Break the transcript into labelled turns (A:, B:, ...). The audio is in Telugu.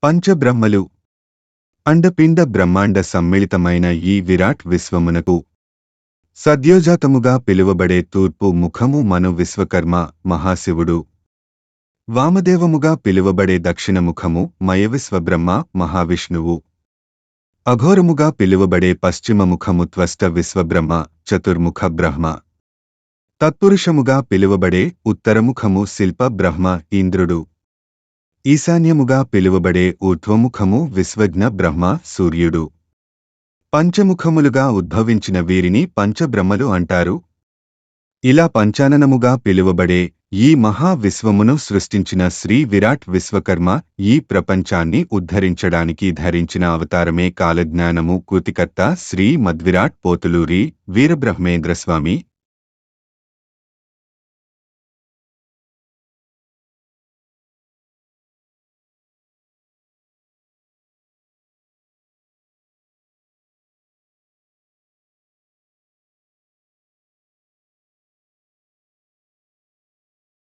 A: పంచబ్రహ్మలు. అండపిండ బ్రహ్మాండ సమ్మిళితమైన ఈ విరాట్ విశ్వమునకు సద్యోజాతముగా పిలువబడే తూర్పు ముఖము మను విశ్వకర్మ మహాశివుడు, వామదేవముగా పిలువబడే దక్షిణముఖము మయవిశ్వబ్రహ్మ మహావిష్ణువు, అఘోరముగా పిలువబడే పశ్చిమముఖము త్వష్ట విశ్వబ్రహ్మ చతుర్ముఖ బ్రహ్మ, తత్పురుషముగా పిలువబడే ఉత్తరముఖము శిల్ప బ్రహ్మ ఇంద్రుడు, ఈశాన్యముగా పిలువబడే ఊర్ధ్వముఖము విశ్వజ్ఞ బ్రహ్మ సూర్యుడు. పంచముఖములుగా ఉద్భవించిన వీరిని పంచబ్రహ్మలు అంటారు. ఇలా పంచాననముగా పిలువబడే ఈ మహా విశ్వమును సృష్టించిన శ్రీ విరాట్ విశ్వకర్మ ఈ ప్రపంచాన్ని ఉద్ధరించడానికి ధరించిన అవతారమే కాలజ్ఞానము కృతికర్త శ్రీ మద్విరాట్ పోతులూరి వీరబ్రహ్మేంద్రస్వామి.